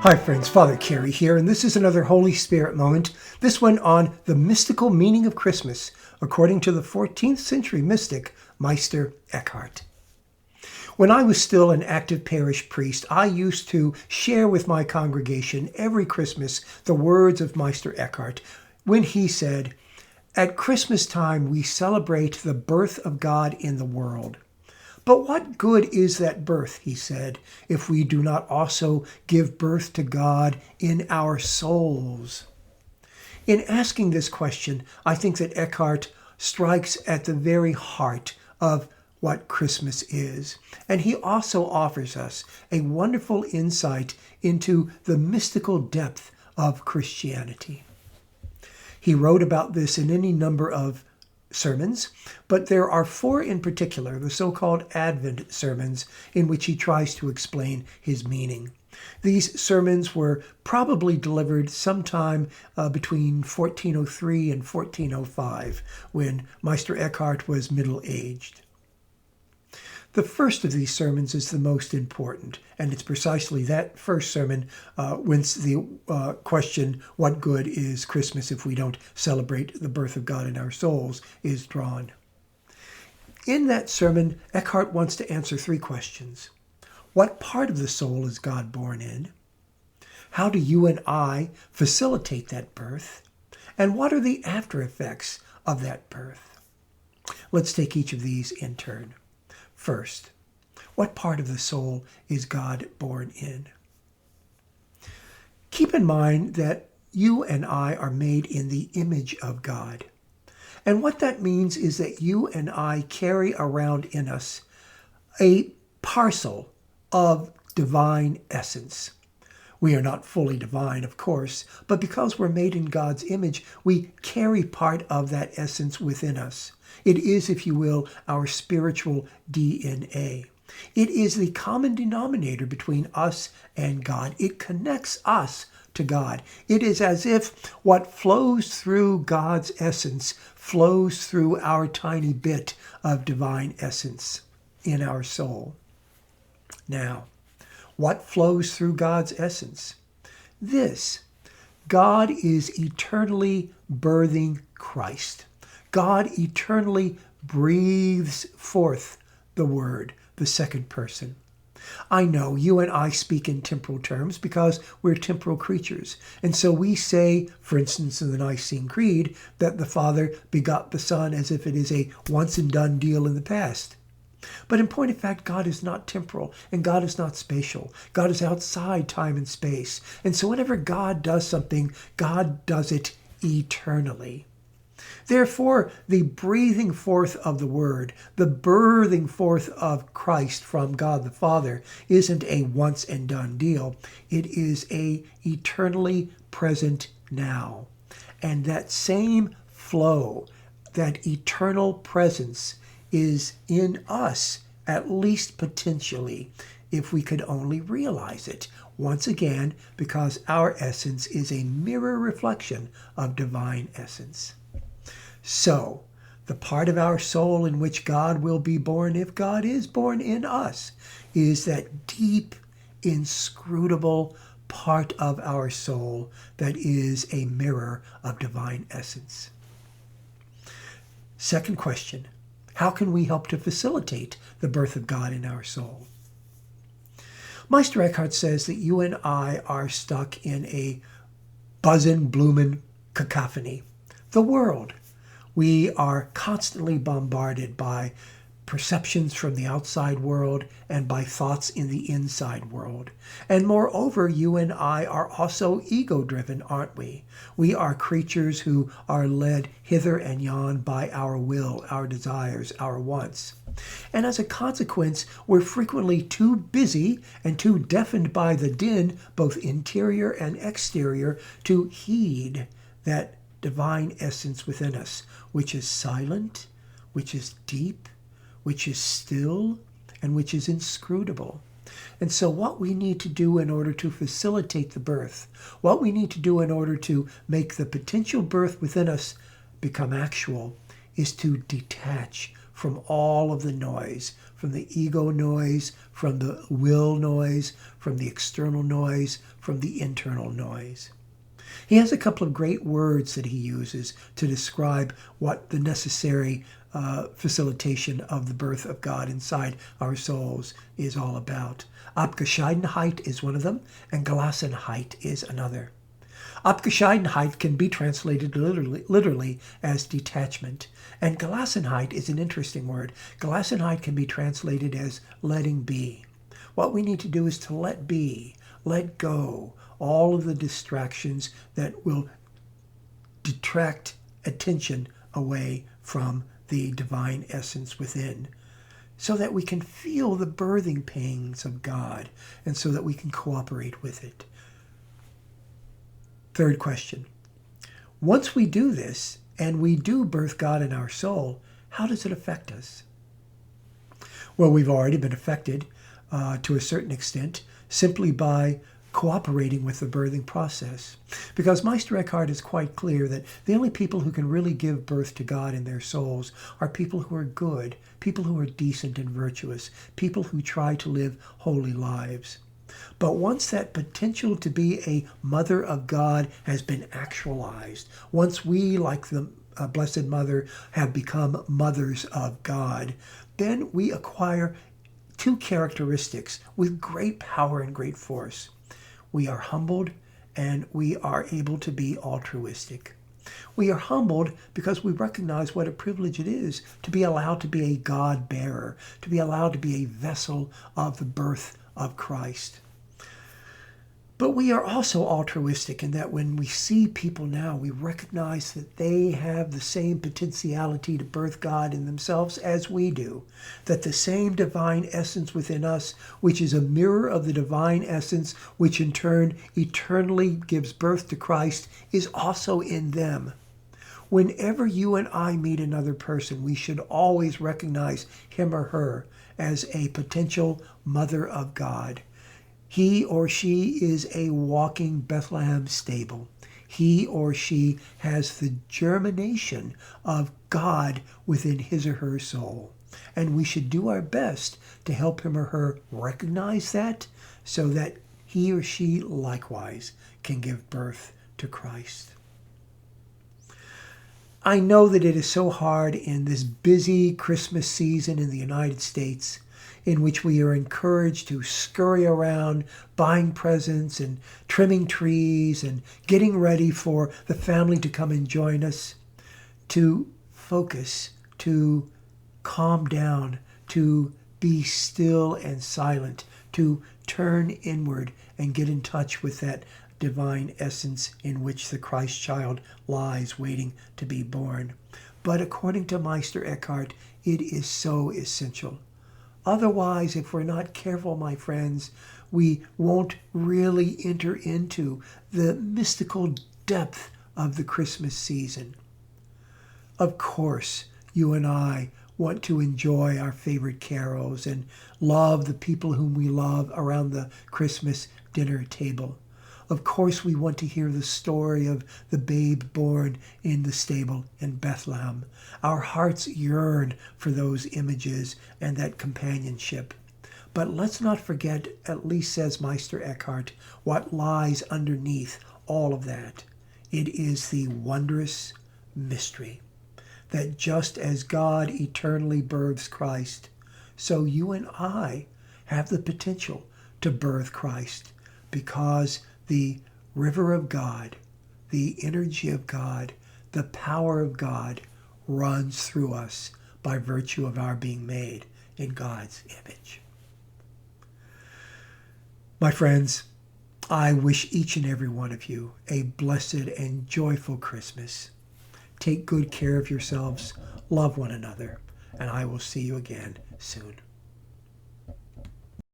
Hi friends, Father Kerry here, and this is another Holy Spirit moment, this one on the mystical meaning of Christmas, according to the 14th century mystic, Meister Eckhart. When I was still an active parish priest, I used to share with my congregation every Christmas the words of Meister Eckhart when he said, "At Christmas time we celebrate the birth of God in the world. But what good is that birth," he said, "if we do not also give birth to God in our souls?" In asking this question, I think that Eckhart strikes at the very heart of what Christmas is. And he also offers us a wonderful insight into the mystical depth of Christianity. He wrote about this in any number of sermons, but there are four in particular, the so-called Advent sermons, in which he tries to explain his meaning. These sermons were probably delivered sometime between 1403 and 1405, when Meister Eckhart was middle-aged. The first of these sermons is the most important, and it's precisely that first sermon whence the question, what good is Christmas if we don't celebrate the birth of God in our souls, is drawn. In that sermon, Eckhart wants to answer three questions. What part of the soul is God born in? How do you and I facilitate that birth? And what are the after effects of that birth? Let's take each of these in turn. First, what part of the soul is God born in? Keep in mind that you and I are made in the image of God. And what that means is that you and I carry around in us a parcel of divine essence. We are not fully divine, of course, but because we're made in God's image, we carry part of that essence within us. It is, if you will, our spiritual DNA. It is the common denominator between us and God. It connects us to God. It is as if what flows through God's essence flows through our tiny bit of divine essence in our soul. Now, what flows through God's essence? This: God is eternally birthing Christ. God eternally breathes forth the Word, the second person. I know you and I speak in temporal terms because we're temporal creatures. And so we say, for instance, in the Nicene Creed, that the Father begot the Son as if it is a once and done deal in the past. But in point of fact, God is not temporal and God is not spatial. God is outside time and space. And so whenever God does something, God does it eternally. Therefore, the breathing forth of the Word, the birthing forth of Christ from God the Father, isn't a once and done deal. It is a eternally present now. And that same flow, that eternal presence, is in us, at least potentially, if we could only realize it. Once again, because our essence is a mirror reflection of divine essence. So, the part of our soul in which God will be born, if God is born in us, is that deep, inscrutable part of our soul that is a mirror of divine essence. Second question: how can we help to facilitate the birth of God in our soul? Meister Eckhart says that you and I are stuck in a buzzin', bloomin' cacophony. The world. We are constantly bombarded by perceptions from the outside world and by thoughts in the inside world. And moreover, you and I are also ego-driven, aren't we? We are creatures who are led hither and yon by our will, our desires, our wants. And as a consequence, we're frequently too busy and too deafened by the din, both interior and exterior, to heed that divine essence within us, which is silent, which is deep, which is still, and which is inscrutable. And so what we need to do in order to facilitate the birth, what we need to do in order to make the potential birth within us become actual, is to detach from all of the noise, from the ego noise, from the will noise, from the external noise, from the internal noise. He has a couple of great words that he uses to describe what the necessary facilitation of the birth of God inside our souls is all about. Abgescheidenheit is one of them, and Gelassenheit is another. Abgescheidenheit can be translated literally as detachment. And Gelassenheit is an interesting word. Gelassenheit can be translated as letting be. What we need to do is to let be, let go, all of the distractions that will detract attention away from the divine essence within, so that we can feel the birthing pangs of God and so that we can cooperate with it. Third question. Once we do this, and we do birth God in our soul, how does it affect us? Well, we've already been affected to a certain extent simply by cooperating with the birthing process. Because Meister Eckhart is quite clear that the only people who can really give birth to God in their souls are people who are good, people who are decent and virtuous, people who try to live holy lives. But once that potential to be a mother of God has been actualized, once we, like the Blessed Mother, have become mothers of God, then we acquire two characteristics with great power and great force. We are humbled and we are able to be altruistic. We are humbled because we recognize what a privilege it is to be allowed to be a God bearer, to be allowed to be a vessel of the birth of Christ. But we are also altruistic in that when we see people now, we recognize that they have the same potentiality to birth God in themselves as we do. That the same divine essence within us, which is a mirror of the divine essence, which in turn eternally gives birth to Christ, is also in them. Whenever you and I meet another person, we should always recognize him or her as a potential mother of God. He or she is a walking Bethlehem stable. He or she has the germination of God within his or her soul. And we should do our best to help him or her recognize that so that he or she likewise can give birth to Christ. I know that it is so hard in this busy Christmas season in the United States, in which we are encouraged to scurry around buying presents and trimming trees and getting ready for the family to come and join us, to focus, to calm down, to be still and silent, to turn inward and get in touch with that divine essence in which the Christ child lies waiting to be born. But according to Meister Eckhart, it is so essential. Otherwise, if we're not careful, my friends, we won't really enter into the mystical depth of the Christmas season. Of course, you and I want to enjoy our favorite carols and love the people whom we love around the Christmas dinner table. Of course, we want to hear the story of the babe born in the stable in Bethlehem. Our hearts yearn for those images and that companionship. But let's not forget, at least says Meister Eckhart, what lies underneath all of that. It is the wondrous mystery that just as God eternally births Christ, so you and I have the potential to birth Christ, because the river of God, the energy of God, the power of God runs through us by virtue of our being made in God's image. My friends, I wish each and every one of you a blessed and joyful Christmas. Take good care of yourselves, love one another, and I will see you again soon.